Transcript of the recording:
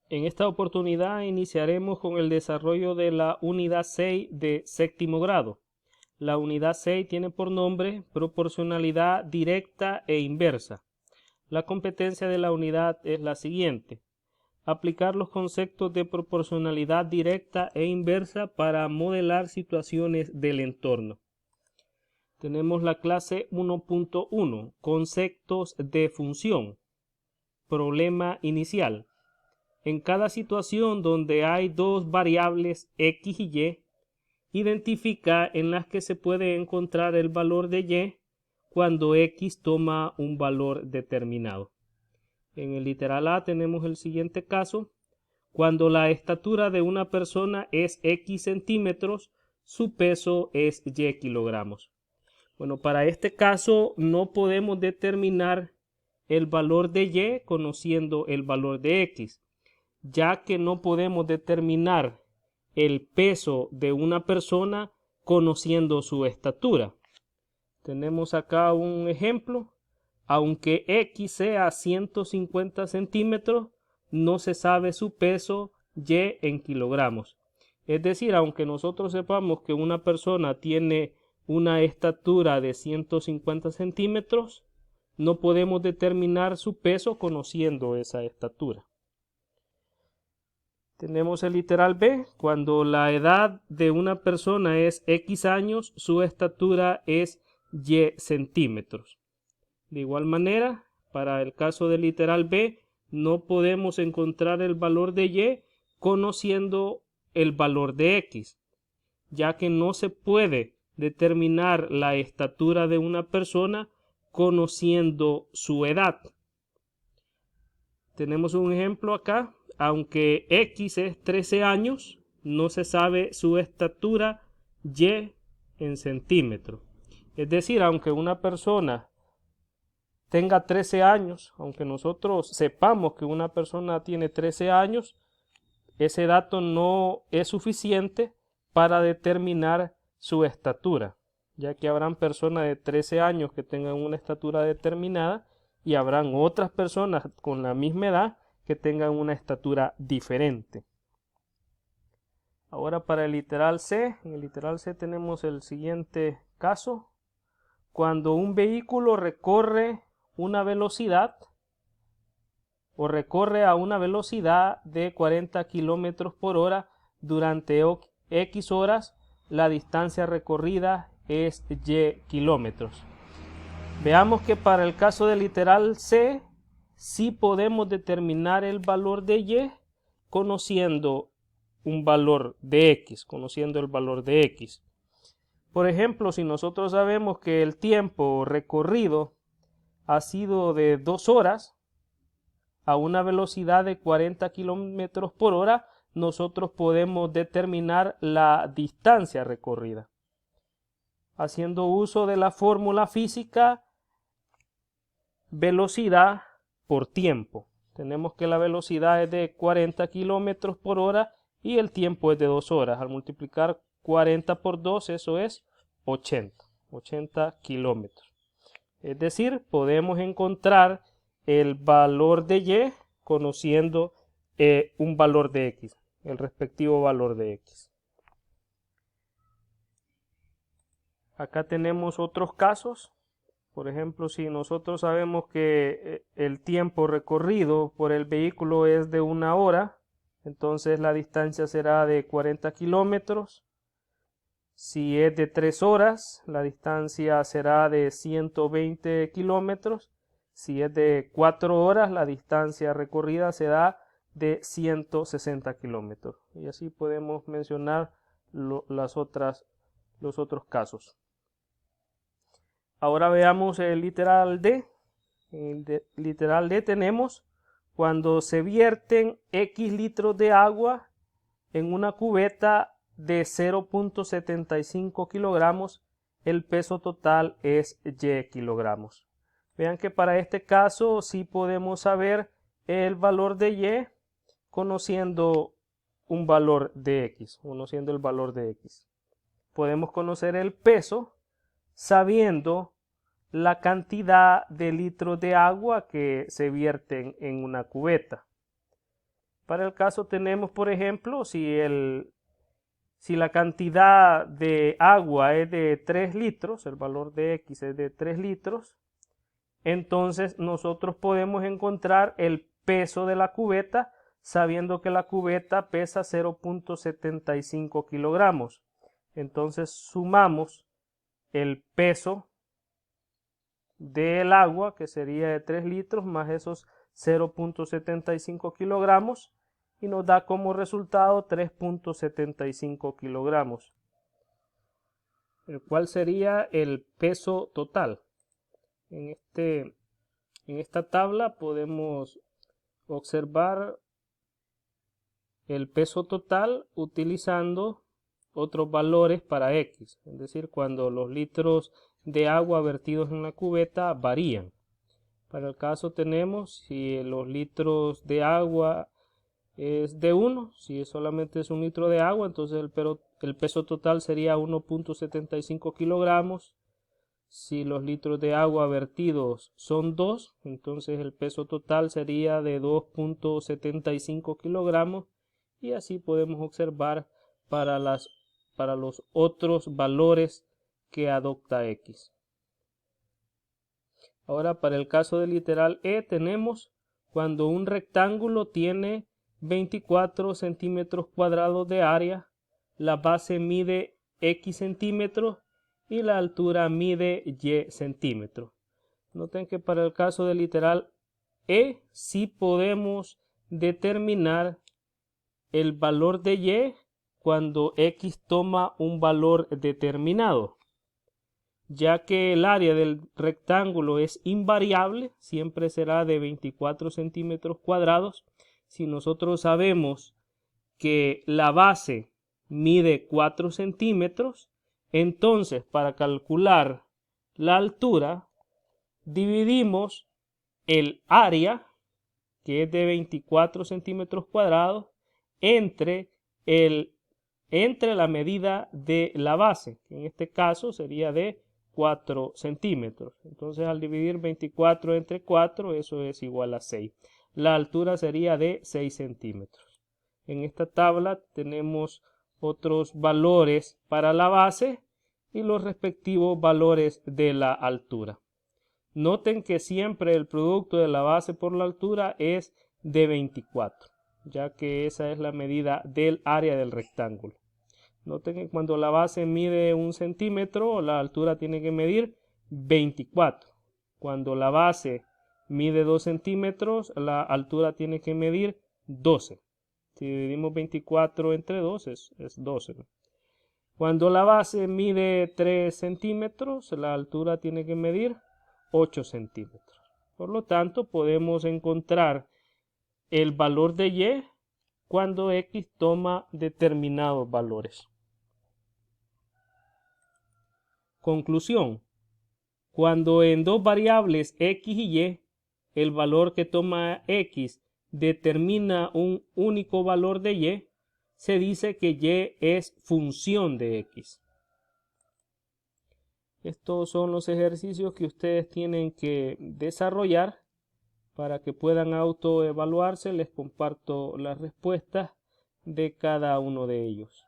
En esta oportunidad iniciaremos con el desarrollo de la unidad 6 de séptimo grado. La unidad 6 tiene por nombre proporcionalidad directa e inversa. La competencia de la unidad es la siguiente: aplicar los conceptos de proporcionalidad directa e inversa para modelar situaciones del entorno. Tenemos la clase 1.1, conceptos de función. Problema inicial. En cada situación donde hay dos variables X y Y, identifica en las que se puede encontrar el valor de Y cuando X toma un valor determinado. En el literal A tenemos el siguiente caso: cuando la estatura de una persona es X centímetros, su peso es Y kilogramos. Bueno, para este caso no podemos determinar el valor de Y conociendo el valor de X, ya que no podemos determinar el peso de una persona conociendo su estatura. Tenemos acá un ejemplo. Aunque X sea 150 centímetros, no se sabe su peso Y en kilogramos. Es decir, aunque nosotros sepamos que una persona tiene una estatura de 150 centímetros, no podemos determinar su peso conociendo esa estatura. Tenemos el literal B. Cuando la edad de una persona es X años, su estatura es Y centímetros. De igual manera, para el caso del literal B, no podemos encontrar el valor de Y conociendo el valor de X, ya que no se puede determinar la estatura de una persona conociendo su edad. Tenemos un ejemplo acá. Aunque X es 13 años, no se sabe su estatura Y en centímetros. Es decir, aunque una persona tenga 13 años, aunque nosotros sepamos que una persona tiene 13 años, ese dato no es suficiente para determinar su estatura, ya que habrán personas de 13 años que tengan una estatura determinada y habrán otras personas con la misma edad que tengan una estatura diferente. Ahora para el literal C, en el literal C tenemos el siguiente caso: cuando un vehículo recorre una velocidad o recorre a una velocidad de 40 kilómetros por hora durante X horas, la distancia recorrida es Y kilómetros. Veamos que para el caso del literal C, sí podemos determinar el valor de Y conociendo un valor de X, conociendo el valor de X. Por ejemplo, si nosotros sabemos que el tiempo recorrido ha sido de 2 horas a una velocidad de 40 kilómetros por hora, nosotros podemos determinar la distancia recorrida haciendo uso de la fórmula física velocidad por tiempo. Tenemos que la velocidad es de 40 kilómetros por hora y el tiempo es de 2 horas. Al multiplicar 40 por 2, eso es 80 kilómetros. Es decir, podemos encontrar el valor de Y conociendo un valor de X, el respectivo valor de X. Acá tenemos otros casos. Por ejemplo, si nosotros sabemos que el tiempo recorrido por el vehículo es de 1 hora, entonces la distancia será de 40 kilómetros. Si es de 3 horas, la distancia será de 120 kilómetros. Si es de 4 horas, la distancia recorrida será de 160 kilómetros. Y así podemos mencionar los otros casos. Ahora veamos el literal D. En el literal D tenemos: cuando se vierten X litros de agua en una cubeta de 0.75 kilogramos, el peso total es Y kilogramos. Vean que para este caso sí podemos saber el valor de Y conociendo un valor de X, conociendo el valor de X. Podemos conocer el peso sabiendo la cantidad de litros de agua que se vierten en una cubeta. Para el caso tenemos, por ejemplo, si la cantidad de agua es de 3 litros, el valor de X es de 3 litros, entonces nosotros podemos encontrar el peso de la cubeta sabiendo que la cubeta pesa 0.75 kilogramos. Entonces sumamos el peso del agua, que sería de 3 litros, más esos 0.75 kilogramos, y nos da como resultado 3.75 kilogramos, el cual sería el peso total. En esta tabla podemos observar el peso total utilizando otros valores para X, es decir, cuando los litros de agua vertidos en la cubeta varían. Para el caso tenemos si los litros de agua es de 1, si solamente es un litro de agua, entonces el peso total sería 1.75 kilogramos. Si los litros de agua vertidos son 2, entonces el peso total sería de 2.75 kilogramos, y así podemos observar para los otros valores que adopta X. Ahora, para el caso del literal E tenemos cuando un rectángulo tiene 24 centímetros cuadrados de área, la base mide X centímetros y la altura mide Y centímetros. Noten que para el caso del literal E sí podemos determinar el valor de Y cuando X toma un valor determinado, ya que el área del rectángulo es invariable, siempre será de 24 centímetros cuadrados. Si nosotros sabemos que la base mide 4 centímetros, entonces para calcular la altura dividimos el área, que es de 24 centímetros cuadrados, entre la medida de la base, que en este caso sería de 4 centímetros. Entonces al dividir 24 entre 4, eso es igual a 6. La altura sería de 6 centímetros. En esta tabla tenemos otros valores para la base y los respectivos valores de la altura. Noten que siempre el producto de la base por la altura es de 24, ya que esa es la medida del área del rectángulo. Noten que cuando la base mide 1 centímetro, la altura tiene que medir 24. Cuando la base mide 2 centímetros, la altura tiene que medir 12. Si dividimos 24 entre 2 es 12. Cuando la base mide 3 centímetros, la altura tiene que medir 8 centímetros. Por lo tanto, podemos encontrar el valor de Y cuando X toma determinados valores. Conclusión. Cuando en dos variables X y Y, el valor que toma X determina un único valor de Y, se dice que Y es función de X. Estos son los ejercicios que ustedes tienen que desarrollar para que puedan autoevaluarse. Les comparto las respuestas de cada uno de ellos.